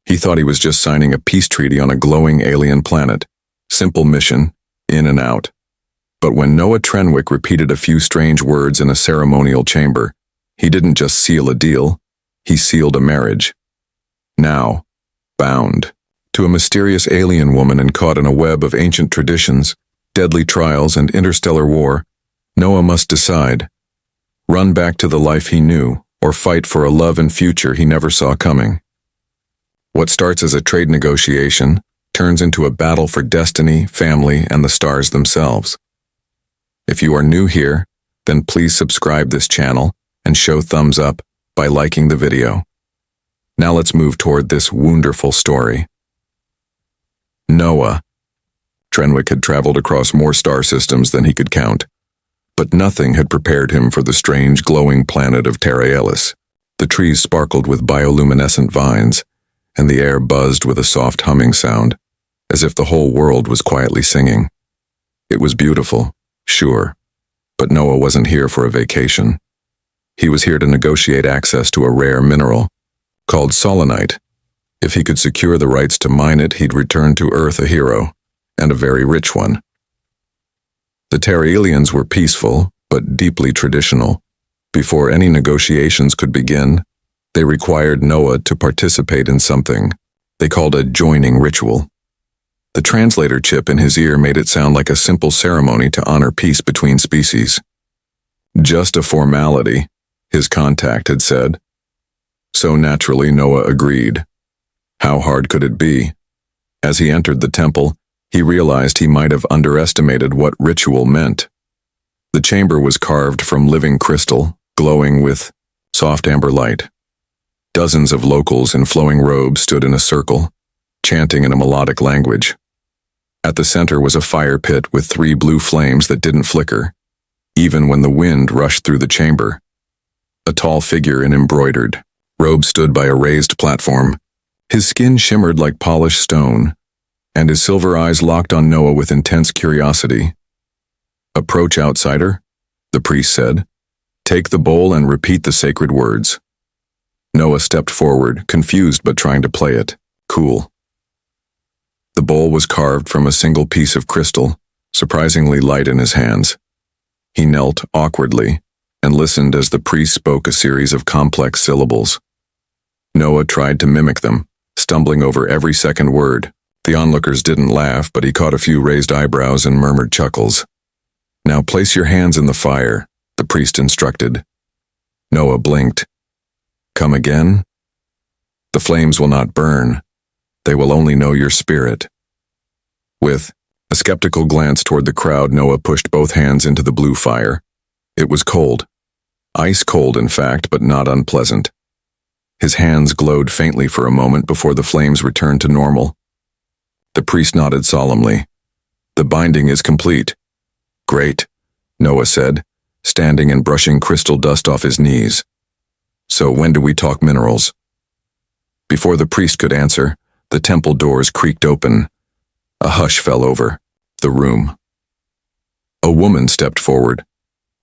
He thought he was just signing a peace treaty on a glowing alien planet. Simple mission, in and out. But when Noah Trenwick repeated a few strange words in a ceremonial chamber, he didn't just seal a deal, he sealed a marriage. Now, bound to a mysterious alien woman and caught in a web of ancient traditions, deadly trials, and interstellar war, Noah must decide: run back to the life he knew, or fight for a love and future he never saw coming. What starts as a trade negotiation turns into a battle for destiny, family, and the stars themselves. If you are new here, then please subscribe this channel and show thumbs up by liking the video. Now let's move toward this wonderful story. Noah. Trenwick had traveled across more star systems than he could count, but nothing had prepared him for the strange glowing planet of Terra Elis. The trees sparkled with bioluminescent vines, and the air buzzed with a soft humming sound, as if the whole world was quietly singing. It was beautiful, sure, but Noah wasn't here for a vacation. He was here to negotiate access to a rare mineral called solonite. If he could secure the rights to mine it, he'd return to Earth a hero, and a very rich one. The Terraelians were peaceful, but deeply traditional. Before any negotiations could begin, they required Noah to participate in something they called a joining ritual. The translator chip in his ear made it sound like a simple ceremony to honor peace between species. Just a formality, his contact had said. So naturally, Noah agreed. How hard could it be? As he entered the temple, he realized he might have underestimated what ritual meant. The chamber was carved from living crystal, glowing with soft amber light. Dozens of locals in flowing robes stood in a circle, chanting in a melodic language. At the center was a fire pit with 3 blue flames that didn't flicker, even when the wind rushed through the chamber. A tall figure in embroidered robe stood by a raised platform. His skin shimmered like polished stone, and his silver eyes locked on Noah with intense curiosity. "Approach, outsider," the priest said. "Take the bowl and repeat the sacred words." Noah stepped forward, confused but trying to play it cool. The bowl was carved from a single piece of crystal, surprisingly light in his hands. He knelt awkwardly and listened as the priest spoke a series of complex syllables. Noah tried to mimic them, stumbling over every second word. The onlookers didn't laugh, but he caught a few raised eyebrows and murmured chuckles. "Now place your hands in the fire," the priest instructed. Noah blinked. "Come again?" "The flames will not burn. They will only know your spirit." With a skeptical glance toward the crowd, Noah pushed both hands into the blue fire. It was cold. Ice cold, in fact, but not unpleasant. His hands glowed faintly for a moment before the flames returned to normal. The priest nodded solemnly. "The binding is complete." "Great," Noah said, standing and brushing crystal dust off his knees. "So when do we talk minerals?" Before the priest could answer, the temple doors creaked open. A hush fell over the room. A woman stepped forward,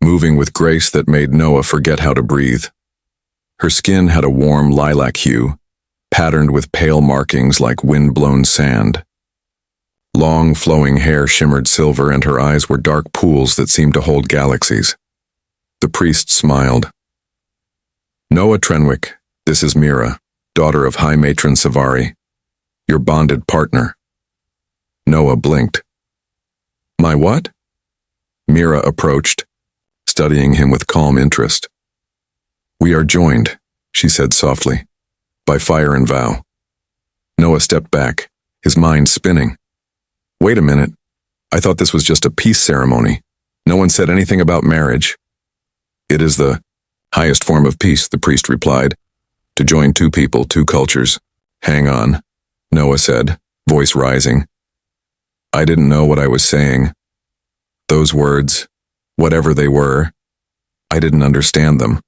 moving with grace that made Noah forget how to breathe. Her skin had a warm lilac hue, patterned with pale markings like wind-blown sand. Long, flowing hair shimmered silver, and her eyes were dark pools that seemed to hold galaxies. The priest smiled. "Noah Trenwick, this is Mira, daughter of High Matron Savari, your bonded partner." Noah blinked. "My what?" Mira approached, studying him with calm interest. "We are joined," she said softly, "by fire and vow." Noah stepped back, his mind spinning. "Wait a minute. I thought this was just a peace ceremony. No one said anything about marriage." "It is the highest form of peace," the priest replied. "To join 2 people, 2 cultures." "Hang on," Noah said, voice rising. "I didn't know what I was saying. Those words, whatever they were, I didn't understand them."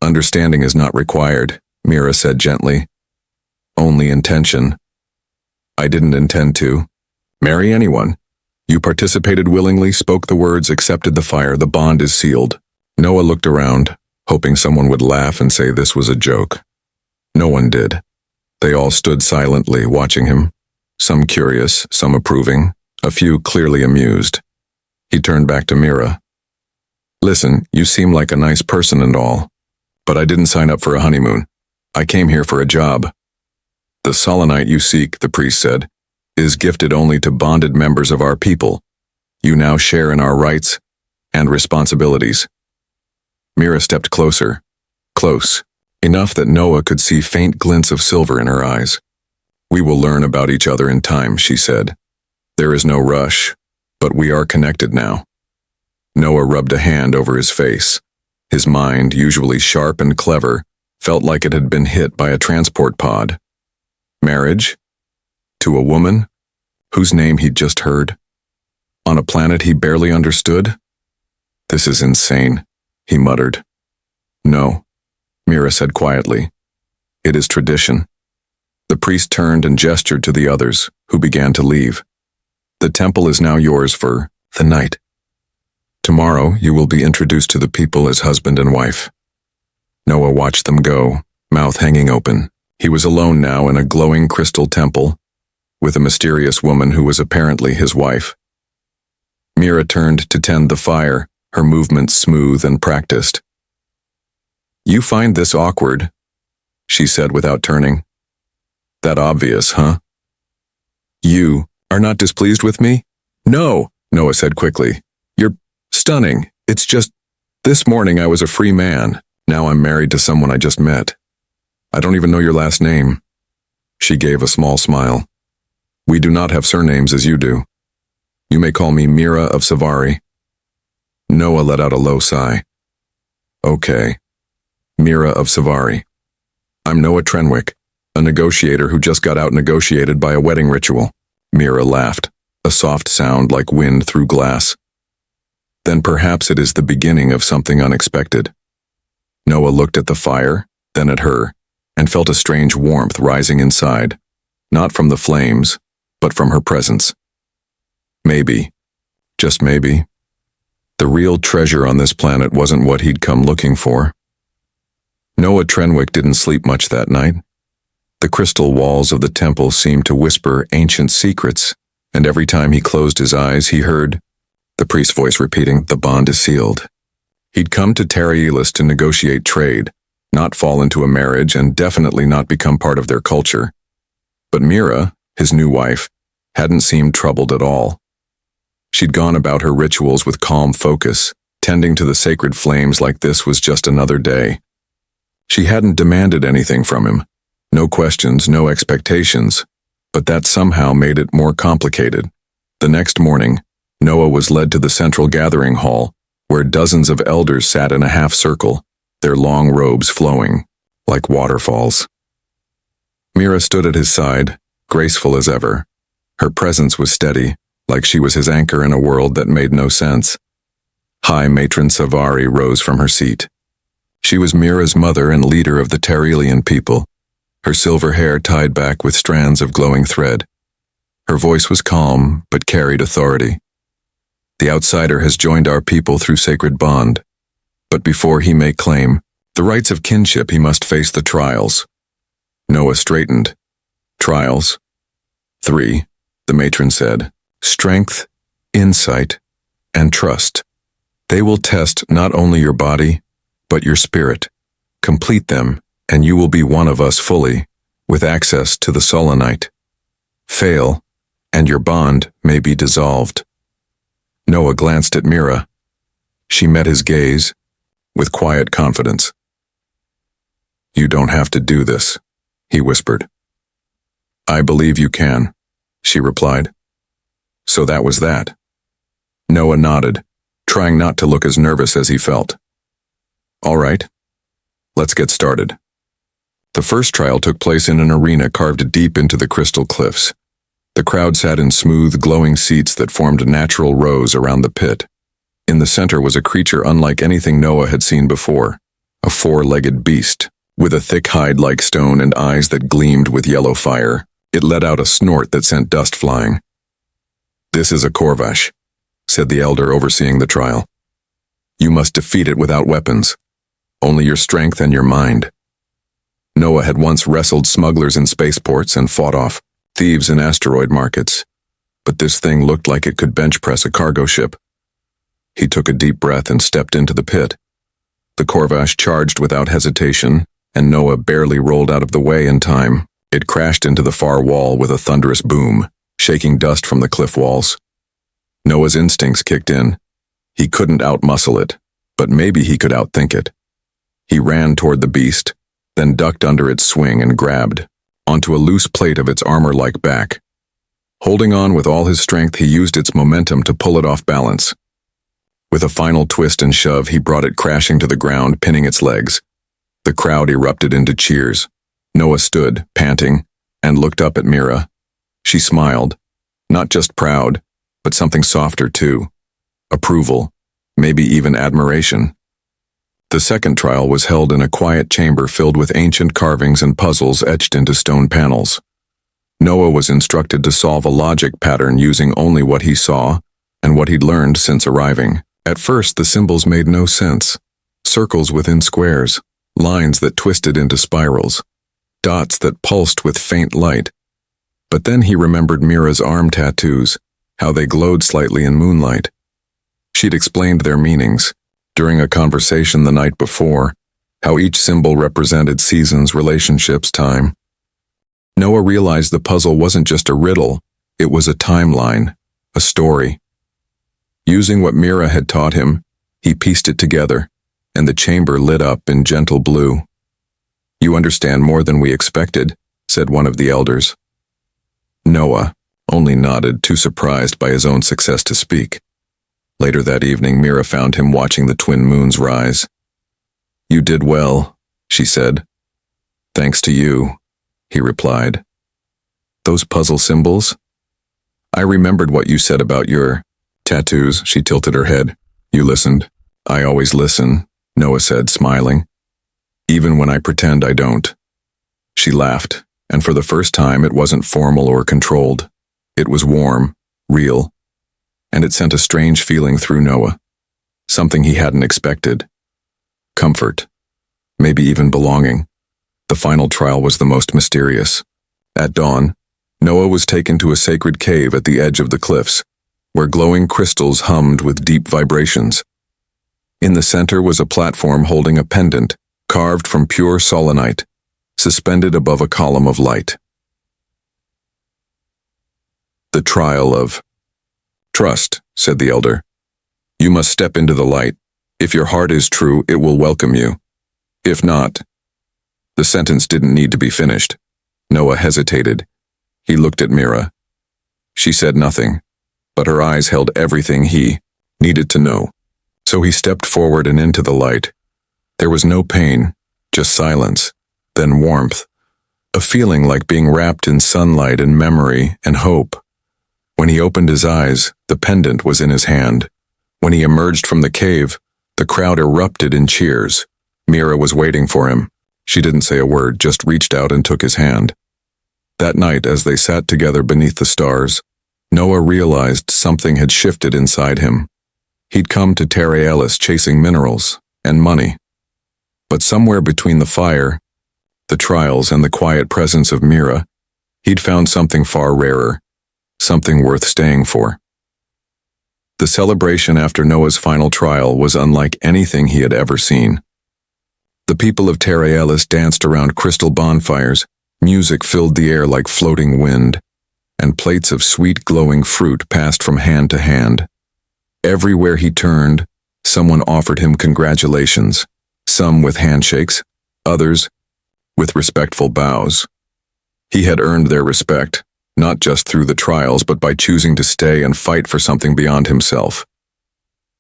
"Understanding is not required," Mira said gently. "Only intention." "I didn't intend to marry anyone. You participated willingly, spoke the words, accepted the fire. The bond is sealed." Noah looked around, hoping someone would laugh and say this was a joke. No one did. They all stood silently, watching him, some curious, some approving, a few clearly amused. He turned back to Mira. Listen, you seem like a nice person and all, but I didn't sign up for a honeymoon. I came here for a job. The Solonite you seek, the priest said, is gifted only to bonded members of our people. You now share in our rights and responsibilities. Mira stepped closer, close, enough that Noah could see faint glints of silver in her eyes. We will learn about each other in time, she said. There is no rush, but we are connected now. Noah rubbed a hand over his face. His mind, usually sharp and clever, felt like it had been hit by a transport pod. Marriage? To a woman? Whose name he'd just heard? On a planet he barely understood? This is insane, he muttered. No, Mira said quietly. It is tradition. The priest turned and gestured to the others, who began to leave. The temple is now yours for the night. Tomorrow you will be introduced to the people as husband and wife. Noah watched them go, mouth hanging open. He was alone now in a glowing crystal temple, with a mysterious woman who was apparently his wife. Mira turned to tend the fire, her movements smooth and practiced. You find this awkward, she said without turning. That obvious, huh? You are not displeased with me? No, Noah said quickly. You're stunning. It's just, this morning I was a free man. Now I'm married to someone I just met. I don't even know your last name. She gave a small smile. We do not have surnames as you do. You may call me Mira of Savari. Noah let out a low sigh. Okay. Mira of Savari. I'm Noah Trenwick, a negotiator who just got out-negotiated by a wedding ritual. Mira laughed, a soft sound like wind through glass. Then perhaps it is the beginning of something unexpected. Noah looked at the fire, then at her, and felt a strange warmth rising inside, not from the flames, but from her presence. Maybe, just maybe, the real treasure on this planet wasn't what he'd come looking for. Noah Trenwick didn't sleep much that night. The crystal walls of the temple seemed to whisper ancient secrets, and every time he closed his eyes he heard the priest's voice repeating, "The bond is sealed." He'd come to Terraelis to negotiate trade, not fall into a marriage, and definitely not become part of their culture. But Mira, his new wife, hadn't seemed troubled at all. She'd gone about her rituals with calm focus, tending to the sacred flames like this was just another day. She hadn't demanded anything from him. No questions, no expectations, but that somehow made it more complicated. The next morning, Noah was led to the central gathering hall, where dozens of elders sat in a half circle, their long robes flowing, like waterfalls. Mira stood at his side, graceful as ever. Her presence was steady, like she was his anchor in a world that made no sense. High Matron Savari rose from her seat. She was Mira's mother and leader of the Terrelian people, her silver hair tied back with strands of glowing thread. Her voice was calm, but carried authority. The outsider has joined our people through sacred bond, but before he may claim the rights of kinship, he must face the trials. Noah straightened. Trials? 3, the matron said. Strength, insight, and trust. They will test not only your body, but your spirit. Complete them, and you will be one of us fully, with access to the Solonite. Fail, and your bond may be dissolved. Noah glanced at Mira. She met his gaze, with quiet confidence. You don't have to do this, he whispered. I believe you can, she replied. So that was that. Noah nodded, trying not to look as nervous as he felt. All right, let's get started. The first trial took place in an arena carved deep into the crystal cliffs. The crowd sat in smooth, glowing seats that formed natural rows around the pit. In the center was a creature unlike anything Noah had seen before, a 4-legged beast, with a thick hide like stone and eyes that gleamed with yellow fire. It let out a snort that sent dust flying. This is a Korvash, said the elder overseeing the trial. You must defeat it without weapons, only your strength and your mind. Noah had once wrestled smugglers in spaceports and fought off thieves in asteroid markets, but this thing looked like it could bench press a cargo ship. He took a deep breath and stepped into the pit. The Corvash charged without hesitation, and Noah barely rolled out of the way in time. It crashed into the far wall with a thunderous boom, shaking dust from the cliff walls. Noah's instincts kicked in. He couldn't outmuscle it, but maybe he could outthink it. He ran toward the beast, then ducked under its swing and grabbed onto a loose plate of its armor-like back. Holding on with all his strength, he used its momentum to pull it off balance. With a final twist and shove, he brought it crashing to the ground, pinning its legs. The crowd erupted into cheers. Noah stood, panting, and looked up at Mira. She smiled, not just proud, but something softer too. Approval, maybe even admiration. The second trial was held in a quiet chamber filled with ancient carvings and puzzles etched into stone panels. Noah was instructed to solve a logic pattern using only what he saw and what he'd learned since arriving. At first, the symbols made no sense. Circles within squares, lines that twisted into spirals, dots that pulsed with faint light. But then he remembered Mira's arm tattoos, how they glowed slightly in moonlight. She'd explained their meanings during a conversation the night before, how each symbol represented seasons, relationships, time. Noah realized the puzzle wasn't just a riddle, it was a timeline, a story. Using what Mira had taught him, he pieced it together, and the chamber lit up in gentle blue. "You understand more than we expected," said one of the elders. Noah only nodded, too surprised by his own success to speak. Later that evening, Mira found him watching the twin moons rise. "You did well," she said. "Thanks to you," he replied. "Those puzzle symbols? I remembered what you said about your tattoos." She tilted her head. "You listened." "I always listen," Noah said, smiling. "Even when I pretend I don't." She laughed, and for the first time it wasn't formal or controlled. It was warm, real, and it sent a strange feeling through Noah. Something he hadn't expected. Comfort. Maybe even belonging. The final trial was the most mysterious. At dawn, Noah was taken to a sacred cave at the edge of the cliffs, where glowing crystals hummed with deep vibrations. In the center was a platform holding a pendant, carved from pure selenite, suspended above a column of light. The trial of trust, said the elder. You must step into the light. If your heart is true, it will welcome you. If not... The sentence didn't need to be finished. Noah hesitated. He looked at Mira. She said nothing, but her eyes held everything he needed to know. So he stepped forward and into the light. There was no pain, just silence, then warmth, a feeling like being wrapped in sunlight and memory and hope. When he opened his eyes, the pendant was in his hand. When he emerged from the cave, the crowd erupted in cheers. Mira was waiting for him. She didn't say a word, just reached out and took his hand. That night, as they sat together beneath the stars, Noah realized something had shifted inside him. He'd come to Terra Ellis chasing minerals and money. But somewhere between the fire, the trials, and the quiet presence of Mira, he'd found something far rarer, something worth staying for. The celebration after Noah's final trial was unlike anything he had ever seen. The people of Terra Ellis danced around crystal bonfires, music filled the air like floating wind, and plates of sweet glowing fruit passed from hand to hand. Everywhere he turned, someone offered him congratulations, some with handshakes, others with respectful bows. He had earned their respect, not just through the trials, but by choosing to stay and fight for something beyond himself.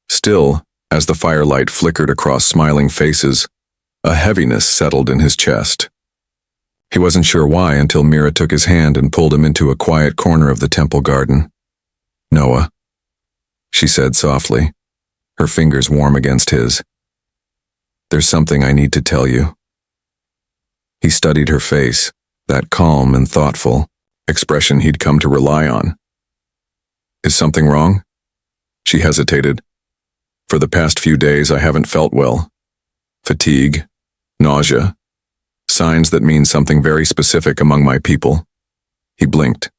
Still, as the firelight flickered across smiling faces, a heaviness settled in his chest. He wasn't sure why until Mira took his hand and pulled him into a quiet corner of the temple garden. "Noah," she said softly, her fingers warm against his. "There's something I need to tell you." He studied her face, that calm and thoughtful expression he'd come to rely on. "Is something wrong?" She hesitated. "For the past few days I haven't felt well. Fatigue, nausea, Signs that mean something very specific among my people. He blinked.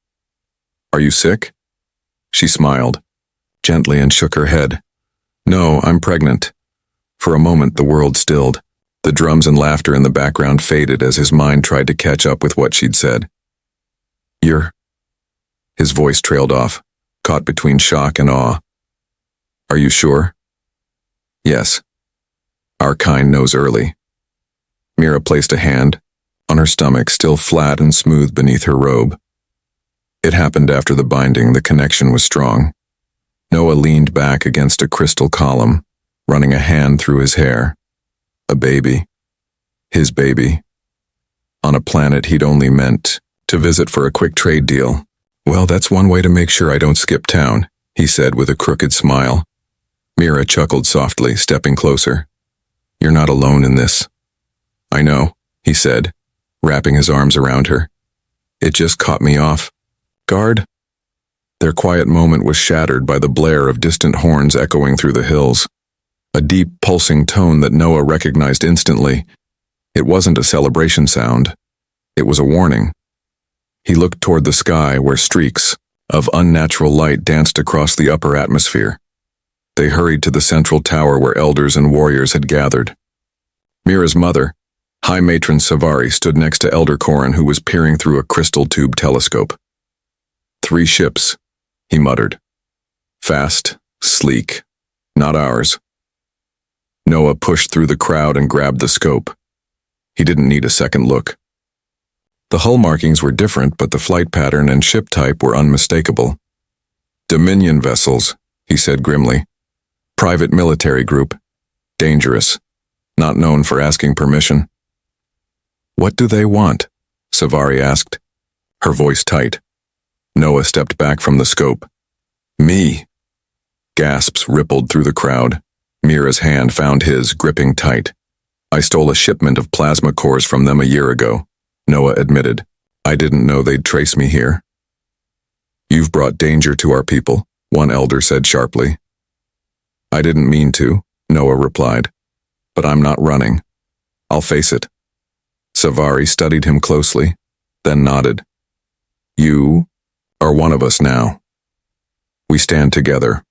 Are you sick? She smiled, gently, and shook her head. No, I'm pregnant. For a moment the world stilled. The drums and laughter in the background faded as his mind tried to catch up with what she'd said. You're... His voice trailed off, caught between shock and awe. Are you sure? Yes. Our kind knows early. Mira placed a hand on her stomach, still flat and smooth beneath her robe. It happened after the binding. The connection was strong. Noah leaned back against a crystal column, running a hand through his hair. A baby. His baby. On a planet he'd only meant to visit for a quick trade deal. Well, that's one way to make sure I don't skip town, he said with a crooked smile. Mira chuckled softly, stepping closer. You're not alone in this. I know, he said, wrapping his arms around her. It just caught me off guard. Their quiet moment was shattered by the blare of distant horns echoing through the hills. A deep, pulsing tone that Noah recognized instantly. It wasn't a celebration sound. It was a warning. He looked toward the sky where streaks of unnatural light danced across the upper atmosphere. They hurried to the central tower where elders and warriors had gathered. Mira's mother, High Matron Savari, stood next to Elder Korin, who was peering through a crystal tube telescope. 3 ships, he muttered. Fast, sleek, not ours. Noah pushed through the crowd and grabbed the scope. He didn't need a second look. The hull markings were different, but the flight pattern and ship type were unmistakable. Dominion vessels, he said grimly. Private military group. Dangerous. Not known for asking permission. What do they want? Savari asked, her voice tight. Noah stepped back from the scope. Me. Gasps rippled through the crowd. Mira's hand found his, gripping tight. I stole a shipment of plasma cores from them a year ago, Noah admitted. I didn't know they'd trace me here. You've brought danger to our people, one elder said sharply. I didn't mean to, Noah replied. But I'm not running. I'll face it. Savari studied him closely, then nodded. You are one of us now. We stand together.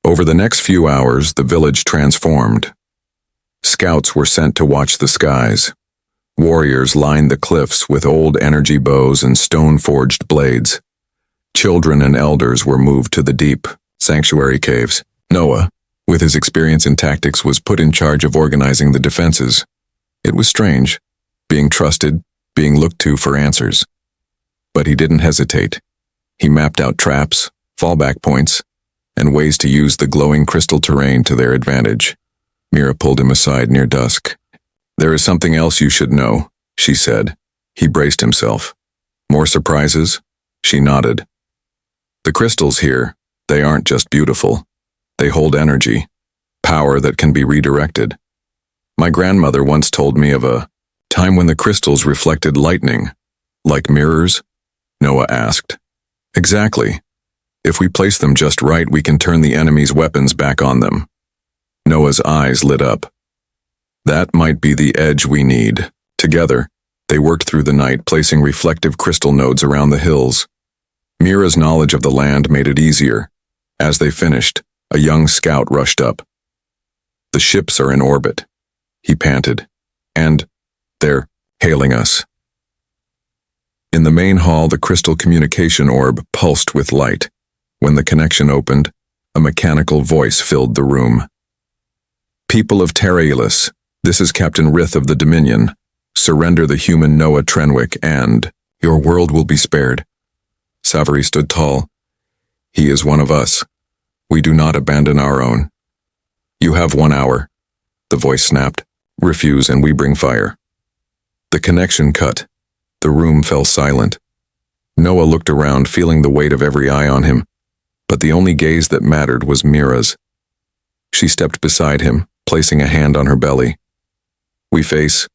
Over the next few hours, the village transformed. Scouts were sent to watch the skies. Warriors lined the cliffs with old energy bows and stone-forged blades. Children and elders were moved to the deep sanctuary caves. Noah, with his experience in tactics, was put in charge of organizing the defenses. It was strange, being trusted, being looked to for answers. But he didn't hesitate. He mapped out traps, fallback points, and ways to use the glowing crystal terrain to their advantage. Mira pulled him aside near dusk. There is something else you should know, she said. He braced himself. More surprises? She nodded. The crystals here, they aren't just beautiful. They hold energy, power that can be redirected. My grandmother once told me of a time when the crystals reflected lightning. Like mirrors? Noah asked. Exactly. If we place them just right, we can turn the enemy's weapons back on them. Noah's eyes lit up. That might be the edge we need. Together, they worked through the night, placing reflective crystal nodes around the hills. Mira's knowledge of the land made it easier. As they finished, a young scout rushed up. The ships are in orbit, he panted, and they're hailing us. In the main hall, the crystal communication orb pulsed with light. When the connection opened, a mechanical voice filled the room. People of Terraelis, this is Captain Rith of the Dominion. Surrender the human Noah Trenwick and your world will be spared. Savari stood tall. He is one of us. We do not abandon our own. You have 1 hour. The voice snapped. Refuse and we bring fire. The connection cut. The room fell silent. Noah looked around, feeling the weight of every eye on him, but the only gaze that mattered was Mira's. She stepped beside him, placing a hand on her belly. We face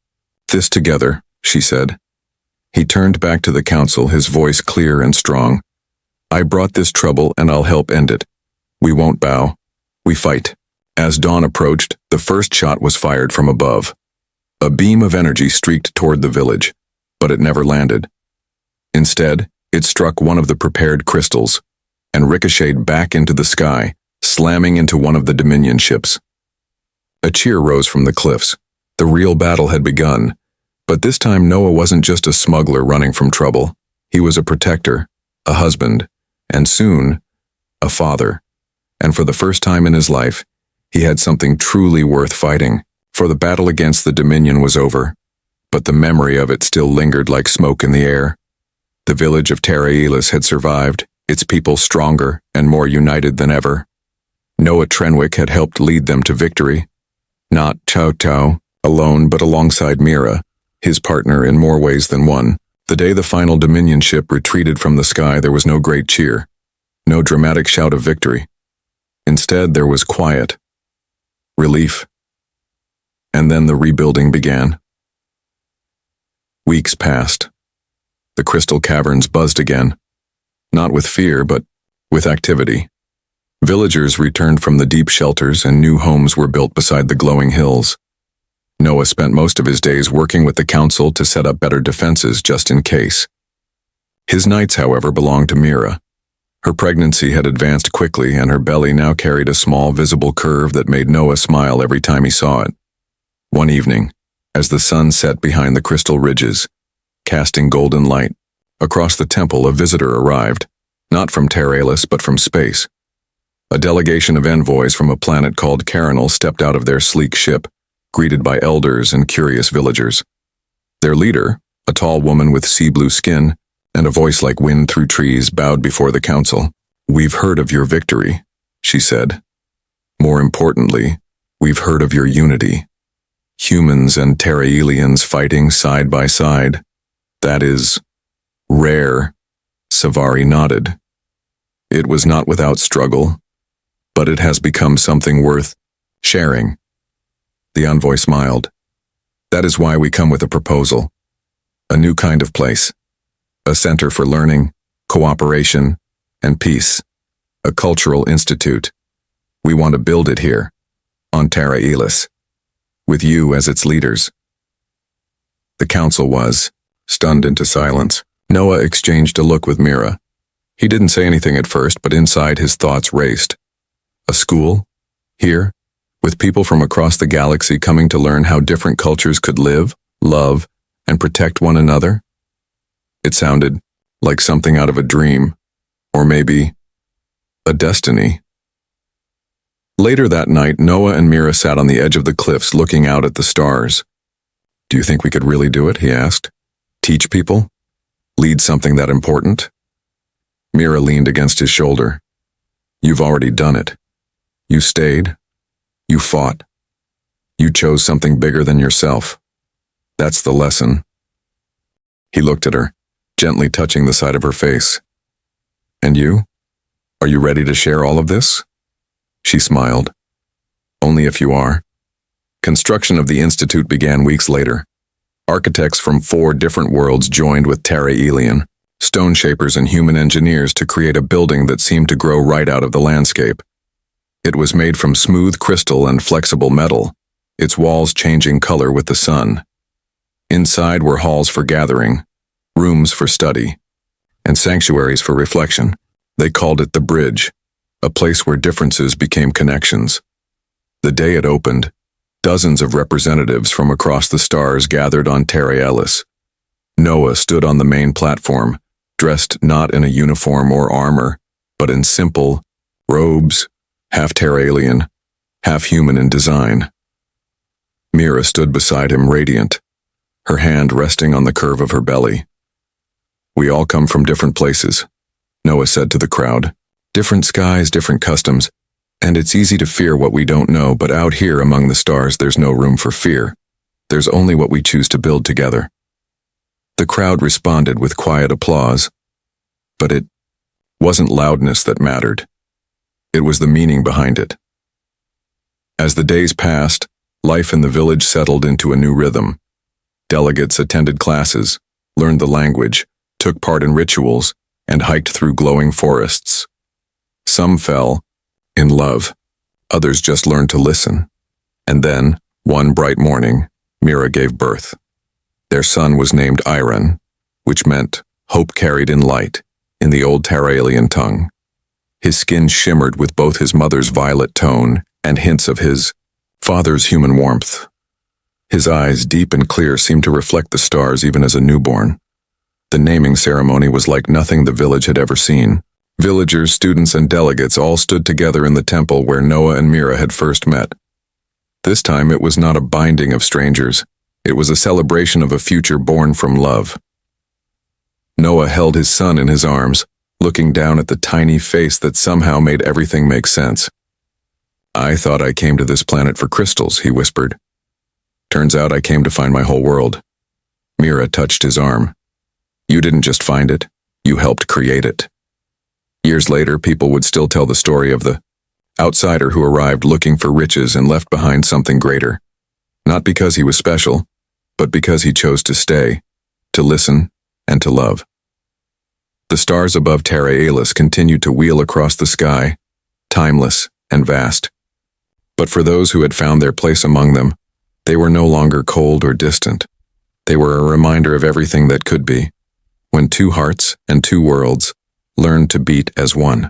this together, she said. He turned back to the council, his voice clear and strong. I brought this trouble and I'll help end it. We won't bow. We fight. As dawn approached, the first shot was fired from above. A beam of energy streaked toward the village, but it never landed. Instead, it struck one of the prepared crystals and ricocheted back into the sky, slamming into one of the Dominion ships. A cheer rose from the cliffs. The real battle had begun, but this time Noah wasn't just a smuggler running from trouble. He was a protector, a husband, and soon, a father. And for the first time in his life, he had something truly worth fighting. For the battle against the Dominion was over, but the memory of it still lingered like smoke in the air. The village of Terra Elis had survived, its people stronger and more united than ever. Noah Trenwick had helped lead them to victory. Not Chow alone, but alongside Mira, his partner in more ways than one. The day the final Dominion ship retreated from the sky, there was no great cheer, no dramatic shout of victory. Instead, there was quiet, relief, and then the rebuilding began. Weeks passed. The crystal caverns buzzed again, not with fear, but with activity. Villagers returned from the deep shelters and new homes were built beside the glowing hills. Noah spent most of his days working with the council to set up better defenses just in case. His nights, however, belonged to Mira. Her pregnancy had advanced quickly and her belly now carried a small visible curve that made Noah smile every time he saw it. One evening, as the sun set behind the crystal ridges, casting golden light, across the temple a visitor arrived, not from Terra Elis but from space. A delegation of envoys from a planet called Carinal stepped out of their sleek ship, greeted by elders and curious villagers. Their leader, a tall woman with sea-blue skin and a voice like wind through trees, bowed before the council. "We've heard of your victory," she said. "More importantly, we've heard of your unity. Humans and Terraelians fighting side by side. That is rare." Savari nodded. "It was not without struggle, but it has become something worth sharing." The envoy smiled. "That is why we come with a proposal. A new kind of place. A center for learning, cooperation, and peace. A cultural institute. We want to build it here, on Terra Elis, with you as its leaders." The council was stunned into silence. Noah exchanged a look with Mira. He didn't say anything at first, but inside his thoughts raced. A school? Here? With people from across the galaxy coming to learn how different cultures could live, love, and protect one another? It sounded like something out of a dream, or maybe a destiny. Later that night, Noah and Mira sat on the edge of the cliffs looking out at the stars. "Do you think we could really do it?" he asked. "Teach people? Lead something that important?" Mira leaned against his shoulder. "You've already done it. You stayed. You fought. You chose something bigger than yourself. That's the lesson." He looked at her, gently touching the side of her face. "And you? Are you ready to share all of this?" She smiled. "Only if you are." Construction of the institute began weeks later. Architects from 4 different worlds joined with Terra Elian, stone shapers and human engineers to create a building that seemed to grow right out of the landscape. It was made from smooth crystal and flexible metal, its walls changing color with the sun. Inside were halls for gathering, rooms for study, and sanctuaries for reflection. They called it the Bridge, a place where differences became connections. The day it opened, dozens of representatives from across the stars gathered on Terra Elis. Noah stood on the main platform, dressed not in a uniform or armor, but in simple robes, half Terraelian, half human in design. Mira stood beside him, radiant, her hand resting on the curve of her belly. "We all come from different places," Noah said to the crowd. "Different skies, different customs, and it's easy to fear what we don't know, but out here among the stars there's no room for fear. There's only what we choose to build together." The crowd responded with quiet applause, but it wasn't loudness that mattered. It was the meaning behind it. As the days passed, life in the village settled into a new rhythm. Delegates attended classes, learned the language, took part in rituals, and hiked through glowing forests. Some fell in love, others just learned to listen. And then, one bright morning, Mira gave birth. Their son was named Iron, which meant hope carried in light in the old Terraelian tongue. His skin shimmered with both his mother's violet tone and hints of his father's human warmth. His eyes, deep and clear, seemed to reflect the stars even as a newborn. The naming ceremony was like nothing the village had ever seen. Villagers, students, and delegates all stood together in the temple where Noah and Mira had first met. This time it was not a binding of strangers. It was a celebration of a future born from love. Noah held his son in his arms, looking down at the tiny face that somehow made everything make sense. "I thought I came to this planet for crystals," he whispered. "Turns out I came to find my whole world." Mira touched his arm. "You didn't just find it, you helped create it." Years later, people would still tell the story of the outsider who arrived looking for riches and left behind something greater. Not because he was special, but because he chose to stay, to listen, and to love. The stars above Terraelis continued to wheel across the sky, timeless and vast. But for those who had found their place among them, they were no longer cold or distant. They were a reminder of everything that could be, when two hearts and two worlds learned to beat as one.